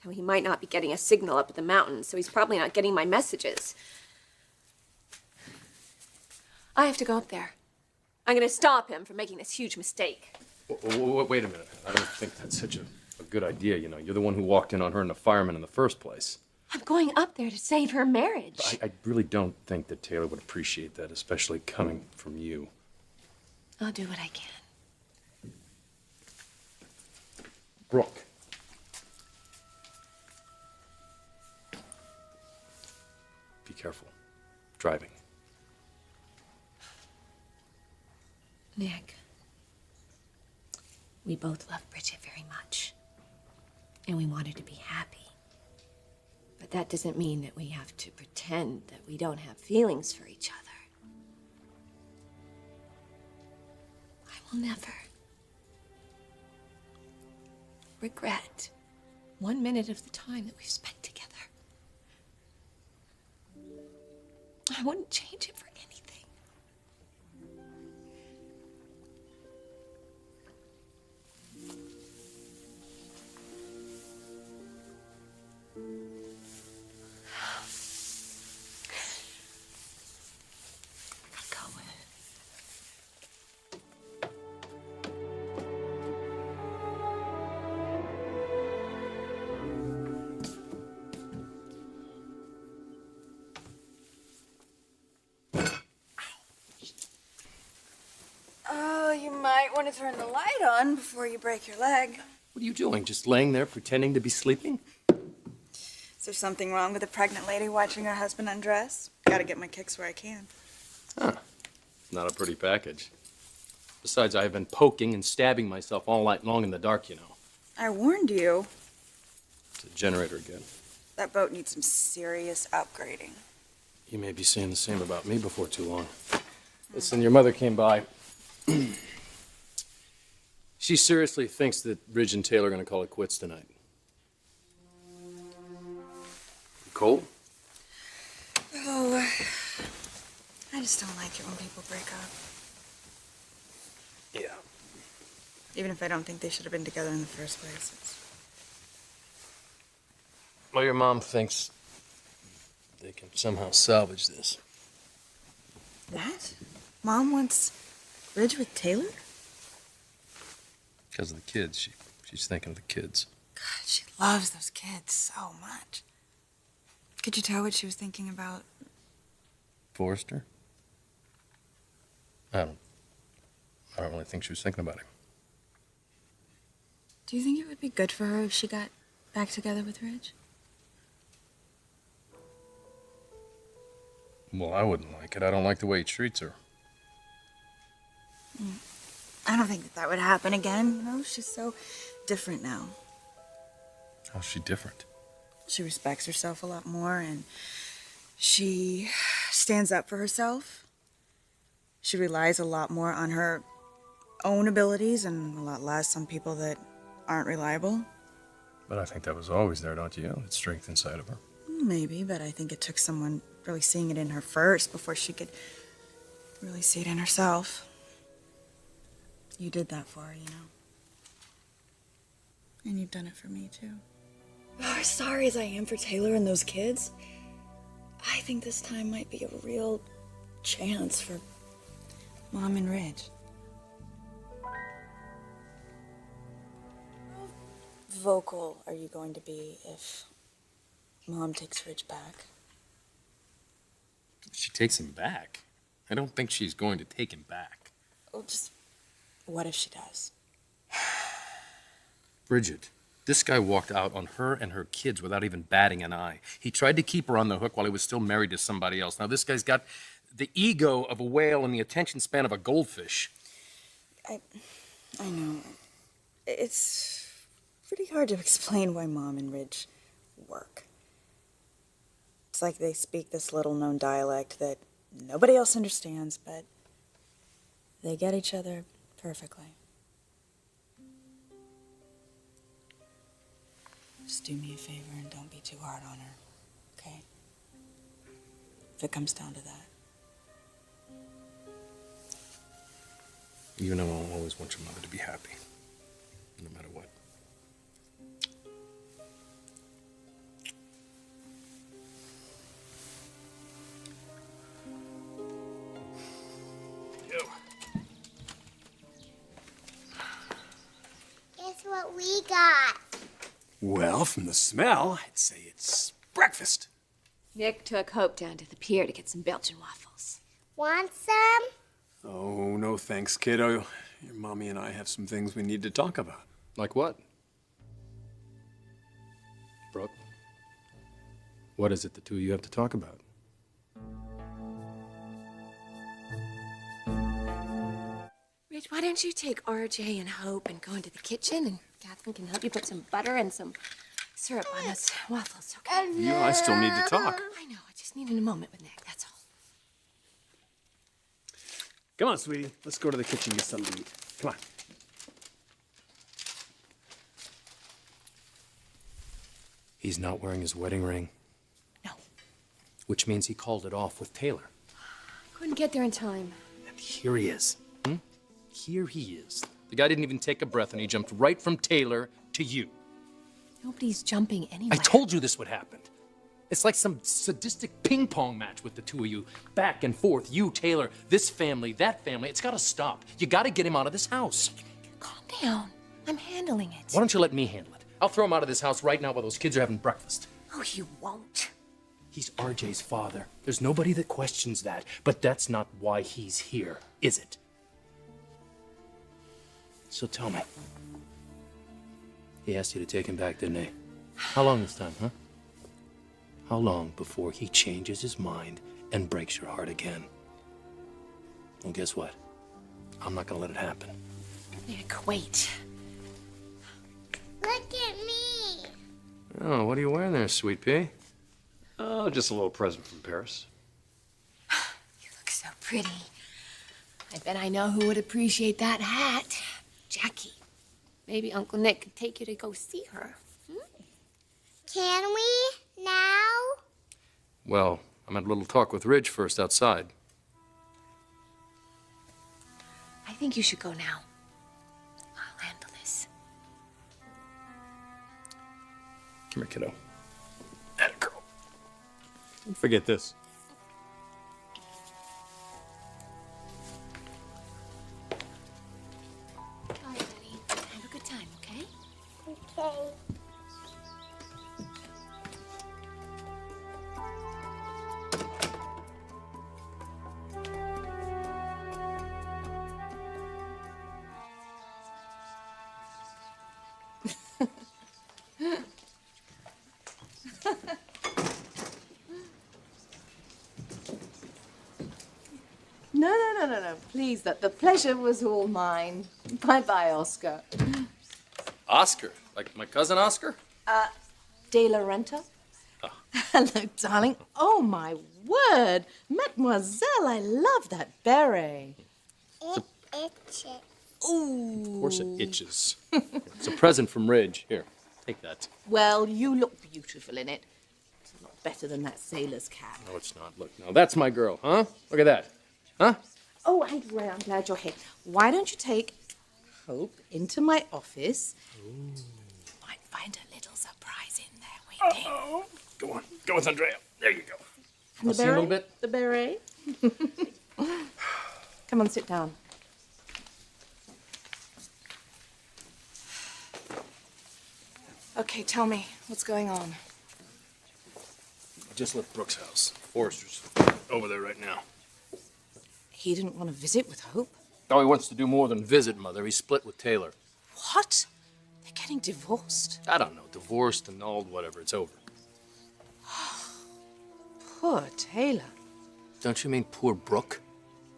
know, he might not be getting a signal up at the mountain, so he's probably not getting my messages. I have to go up there. I'm gonna stop him from making this huge mistake. Wait a minute. I don't think that's such a good idea, you know. You're the one who walked in on her and the fireman in the first place. I'm going up there to save her marriage. I really don't think that Taylor would appreciate that, especially coming from you. I'll do what I can. Brooke. Be careful. Driving. Nick, we both love Bridget very much. And we want her to be happy. But that doesn't mean that we have to pretend that we don't have feelings for each other. I will never regret 1 minute of the time that we've spent together. I wouldn't change it for anything. want to turn the light on before you break your leg. What are you doing? Just laying there pretending to be sleeping? Is there something wrong with a pregnant lady watching her husband undress? Gotta get my kicks where I can. Huh. Not a pretty package. Besides, I've been poking and stabbing myself all night long in the dark, you know. I warned you. It's a generator again. That boat needs some serious upgrading. You may be saying the same about me before too long. Listen, your mother came by. She seriously thinks that Ridge and Taylor are going to call it quits tonight. Cold? Oh, I just don't like it when people break up. Yeah. Even if I don't think they should have been together in the first place. Well, your mom thinks they can somehow salvage this. What? Mom wants Ridge with Taylor? Because of the kids. She's thinking of the kids. God, she loves those kids so much. Could you tell what she was thinking about? Forrester? I don't really think she was thinking about him. Do you think it would be good for her if she got back together with Ridge? Well, I wouldn't like it. I don't like the way he treats her. I don't think that would happen again, you know? She's so different now. How's she different? She respects herself a lot more, and she stands up for herself. She relies a lot more on her own abilities and a lot less on people that aren't reliable. But I think that was always there, don't you? That strength inside of her. Maybe, but I think it took someone really seeing it in her first before she could really see it in herself. You did that for her, you know. And you've done it for me, too. Oh, as sorry as I am for Taylor and those kids, I think this time might be a real chance for Mom and Ridge. How vocal are you going to be if Mom takes Ridge back? She takes him back. I don't think she's going to take him back. Well, just what if she does? Bridget, this guy walked out on her and her kids without even batting an eye. He tried to keep her on the hook while he was still married to somebody else. Now, this guy's got the ego of a whale and the attention span of a goldfish. I know. It's pretty hard to explain why Mom and Ridge work. It's like they speak this little-known dialect that nobody else understands, but they get each other perfectly. Just do me a favor and don't be too hard on her, okay? If it comes down to that. You know I'll always want your mother to be happy, no matter what. Guess what we got? Well, from the smell, I'd say it's breakfast. Nick took Hope down to the pier to get some Belgian waffles. Want some? Oh, no thanks, kiddo. Your mommy and I have some things we need to talk about. Like what? Brooke, what is it the two of you have to talk about? Rich, why don't you take RJ and Hope and go into the kitchen, and Catherine can help you put some butter and some syrup on those waffles, okay? You know, I still need to talk. I know, I just needed a moment with Nick, that's all. Come on, sweetie. Let's go to the kitchen and get something to eat. Come on. He's not wearing his wedding ring. No. Which means he called it off with Taylor. Couldn't get there in time. And here he is. Here he is. The guy didn't even take a breath, and he jumped right from Taylor to you. Nobody's jumping anywhere. I told you this would happen. It's like some sadistic ping pong match with the two of you. Back and forth, you, Taylor, this family, that family. It's gotta stop. You gotta get him out of this house. Calm down. I'm handling it. Why don't you let me handle it? I'll throw him out of this house right now while those kids are having breakfast. Oh, you won't. He's RJ's father. There's nobody that questions that. But that's not why he's here, is it? So tell me. He asked you to take him back, didn't he? How long this time, huh? How long before he changes his mind and breaks your heart again? Well, guess what? I'm not gonna let it happen. Nick, wait. Look at me. Oh, what are you wearing there, sweet pea? Oh, just a little present from Paris. You look so pretty. I bet I know who would appreciate that hat. Jackie. Maybe Uncle Nick could take you to go see her. Can we now? Well, I'm at a little talk with Ridge first outside. I think you should go now. I'll handle this. Come here, kiddo. Atta girl. Don't forget this. All right, honey. Have a good time, okay? Okay. No. Please, the pleasure was all mine. Bye-bye, Oscar. Oscar? Like my cousin Oscar? De La Renta? Hello, darling. Oh, my word. Mademoiselle, I love that beret. It itches. Of course it itches. It's a present from Ridge. Here, take that. Well, you look beautiful in it. It's a lot better than that sailor's cap. No, it's not. Look, now that's my girl, huh? Look at that. Huh? Oh, and Ray, I'm glad you're here. Why don't you take Hope into my office? Might find a little surprise in there waiting. Oh, go on. Go with Andrea. There you go. And I'll see you in a little bit. The beret? Come on, sit down. Okay, tell me, what's going on? I just left Brooke's house. Forrester's over there right now. He didn't want to visit with Hope. Oh, he wants to do more than visit, Mother. He's split with Taylor. What? They're getting divorced. I don't know. Divorced, annulled, whatever. It's over. Poor Taylor. Don't you mean poor Brooke?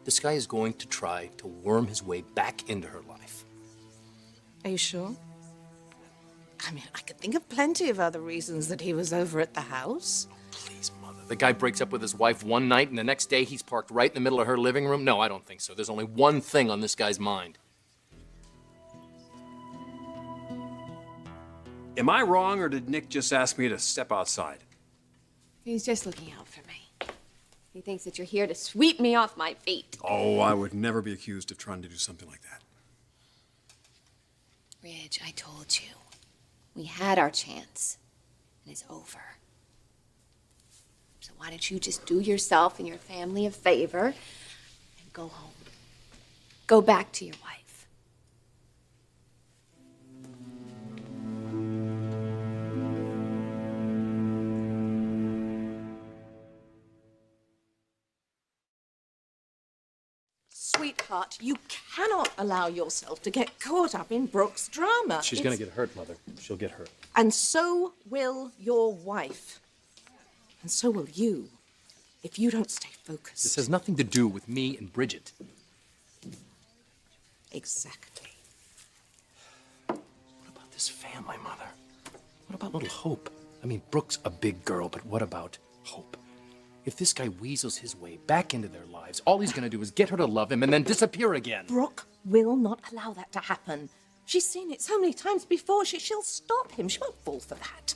This guy is going to try to worm his way back into her life. Are you sure? I mean, I could think of plenty of other reasons that he was over at the house. Please, Mother. The guy breaks up with his wife one night, and the next day he's parked right in the middle of her living room? No, I don't think so. There's only one thing on this guy's mind. Am I wrong, or did Nick just ask me to step outside? He's just looking out for me. He thinks that you're here to sweep me off my feet. Oh, I would never be accused of trying to do something like that. Ridge, I told you. We had our chance, and it's over. So why don't you just do yourself and your family a favor and go home? Go back to your wife. Sweetheart, you cannot allow yourself to get caught up in Brooke's drama. She's gonna get hurt, Mother. She'll get hurt. And so will your wife. And so will you, if you don't stay focused. This has nothing to do with me and Bridget. Exactly. What about this family, Mother? What about little Hope? I mean, Brooke's a big girl, but what about Hope? If this guy weasels his way back into their lives, all he's gonna do is get her to love him and then disappear again. Brooke will not allow that to happen. She's seen it so many times before. She'll stop him. She won't fall for that.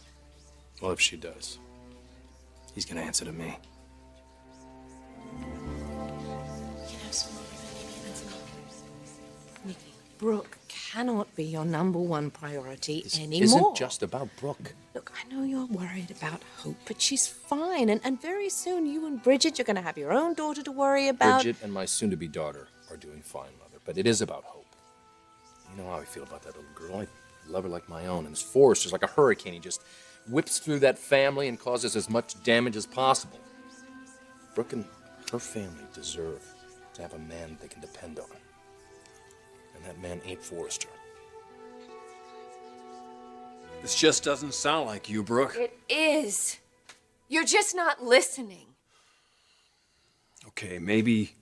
Well, if she does, he's gonna answer to me. Nikki, Brooke cannot be your number one priority This anymore. isn't just about Brooke. Look, I know you're worried about Hope, but she's fine. And very soon you and Bridget, you're going to have your own daughter to worry about. Bridget and my soon-to-be daughter are doing fine, Mother, but it is about Hope. You know how I feel about that little girl. I love her like my own, and this Forrester's like a hurricane. He just whips through that family and causes as much damage as possible. Brooke and her family deserve to have a man they can depend on. And that man ain't Forrester. This just doesn't sound like you, Brooke. It is. You're just not listening. Okay, maybe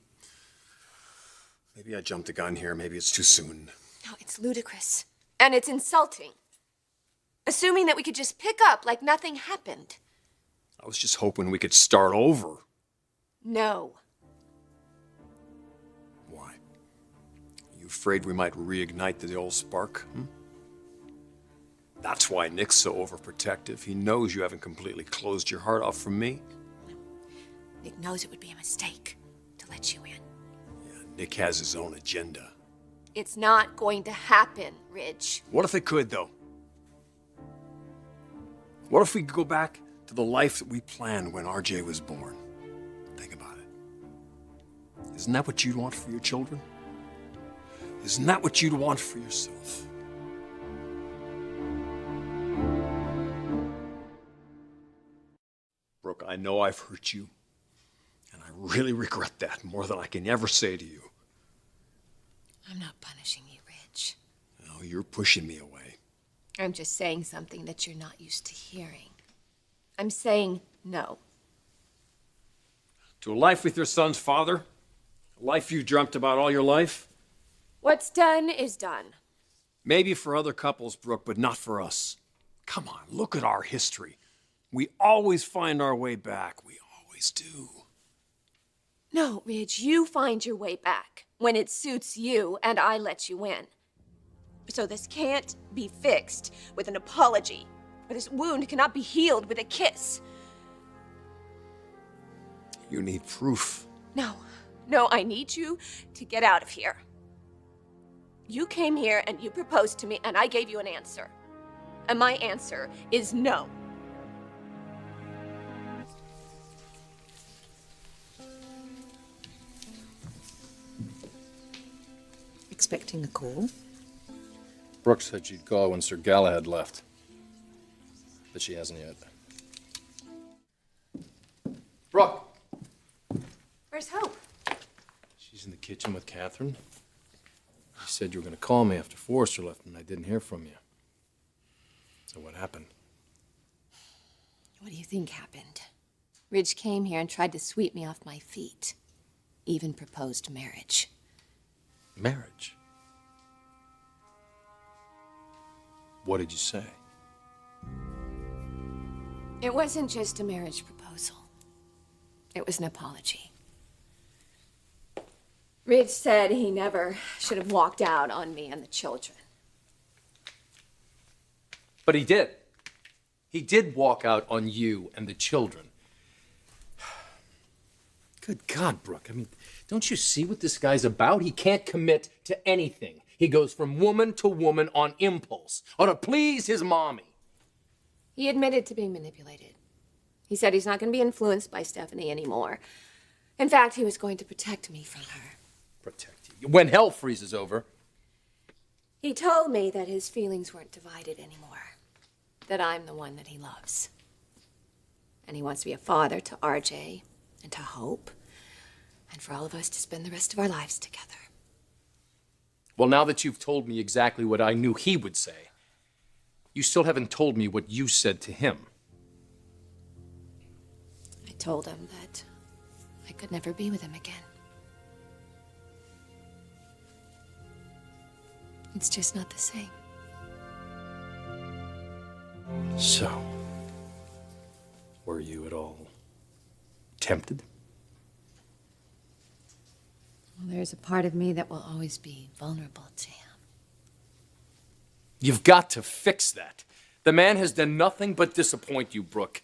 I jumped the gun here. Maybe it's too soon. No, it's ludicrous. And it's insulting. Assuming that we could just pick up like nothing happened. I was just hoping we could start over. No. Why? Are you afraid we might reignite the old spark? That's why Nick's so overprotective. He knows you haven't completely closed your heart off from me. Nick knows it would be a mistake to let you in. Yeah, Nick has his own agenda. It's not going to happen, Ridge. What if it could, though? What if we could go back to the life that we planned when RJ was born? Think about it. Isn't that what you'd want for your children? Isn't that what you'd want for yourself? Brooke, I know I've hurt you, and I really regret that more than I can ever say to you. I'm not punishing you, Ridge. No, you're pushing me away. I'm just saying something that you're not used to hearing. I'm saying no. To a life with your son's father? A life you dreamt about all your life? What's done is done. Maybe for other couples, Brooke, but not for us. Come on, look at our history. We always find our way back. We always do. No, Ridge, you find your way back when it suits you and I let you in. So this can't be fixed with an apology, or this wound cannot be healed with a kiss. You need proof. No, I need you to get out of here. You came here and you proposed to me and I gave you an answer. And my answer is no. Expecting a call? Brooke said she'd call when Sir Galahad left. But she hasn't yet. Brooke! Where's Hope? She's in the kitchen with Catherine. You said you were going to call me after Forrester left, and I didn't hear from you. So what happened? What do you think happened? Ridge came here and tried to sweep me off my feet. Even proposed marriage. Marriage? What did you say? It wasn't just a marriage proposal. It was an apology. Ridge said he never should have walked out on me and the children. But he did. He did walk out on you and the children. Good God, Brooke. I mean, don't you see what this guy's about? He can't commit to anything. He goes from woman to woman on impulse, or to please his mommy. He admitted to being manipulated. He said he's not going to be influenced by Stephanie anymore. In fact, he was going to protect me from her. Protect you. When hell freezes over. He told me that his feelings weren't divided anymore. That I'm the one that he loves. And he wants to be a father to RJ and to Hope. And for all of us to spend the rest of our lives together. Well, now that you've told me exactly what I knew he would say, you still haven't told me what you said to him. I told him that I could never be with him again. It's just not the same. So, were you at all tempted? Well, there's a part of me that will always be vulnerable to him. You've got to fix that. The man has done nothing but disappoint you, Brooke.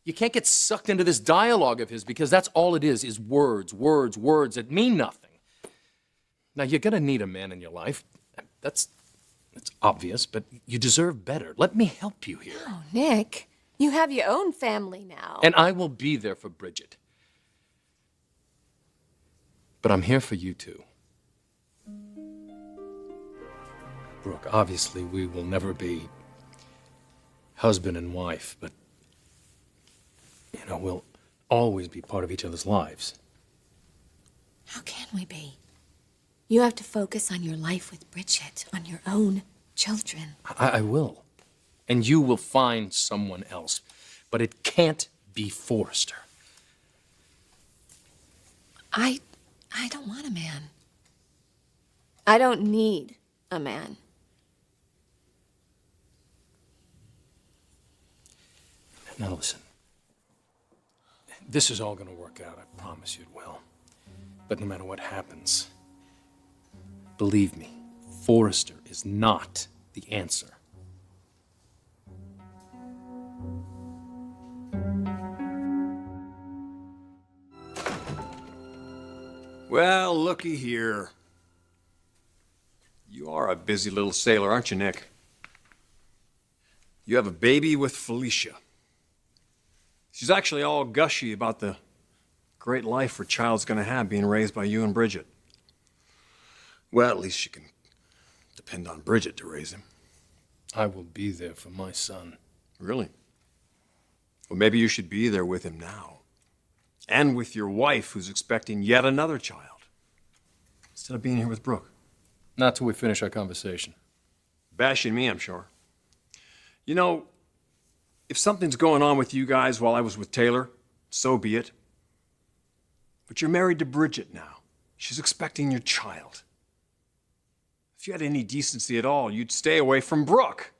You can't get sucked into this dialogue of his because that's all it is words, words, words that mean nothing. Now, you're gonna need a man in your life. That's obvious, but you deserve better. Let me help you here. Oh, Nick, you have your own family now. And I will be there for Bridget. But I'm here for you too. Brooke, obviously we will never be husband and wife, but, you know, we'll always be part of each other's lives. How can we be? You have to focus on your life with Bridget, on your own children. I will. And you will find someone else. But it can't be Forrester. I don't want a man. I don't need a man. Now listen. This is all going to work out. I promise you it will. But no matter what happens, believe me, Forrester is not the answer. Well, looky here. You are a busy little sailor, aren't you, Nick? You have a baby with Felicia. She's actually all gushy about the great life her child's gonna have being raised by you and Bridget. Well, at least she can depend on Bridget to raise him. I will be there for my son. Really? Well, maybe you should be there with him now. And with your wife, who's expecting yet another child. Instead of being here with Brooke. Not till we finish our conversation. Bashing me, I'm sure. You know, if something's going on with you guys while I was with Taylor, so be it. But you're married to Bridget now. She's expecting your child. If you had any decency at all, you'd stay away from Brooke.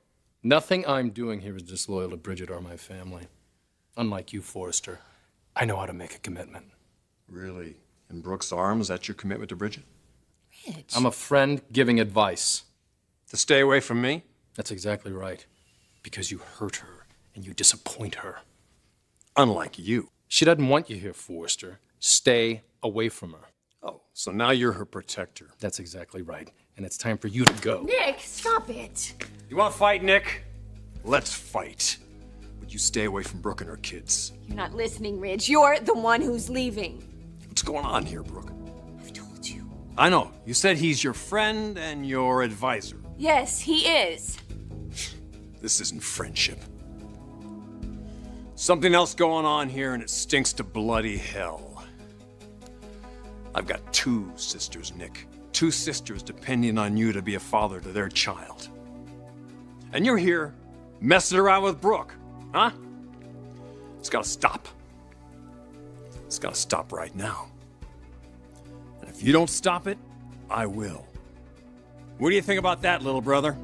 Nothing I'm doing here is disloyal to Bridget or my family. Unlike you, Forrester, I know how to make a commitment. Really? In Brooke's arms, that's your commitment to Bridget? Rich. I'm a friend giving advice. To stay away from me? That's exactly right. Because you hurt her and you disappoint her. Unlike you. She doesn't want you here, Forrester. Stay away from her. Oh, so now you're her protector. That's exactly right. And it's time for you to go. Nick, stop it. You want to fight, Nick? Let's fight. But you stay away from Brooke and her kids. You're not listening, Ridge. You're the one who's leaving. What's going on here, Brooke? I've told you. I know. You said he's your friend and your advisor. Yes, he is. This isn't friendship. Something else going on here, and it stinks to bloody hell. I've got two sisters, Nick. Two sisters depending on you to be a father to their child. And you're here messing around with Brooke, huh? It's gotta stop. It's gotta stop right now. And if you don't stop it, I will. What do you think about that, little brother?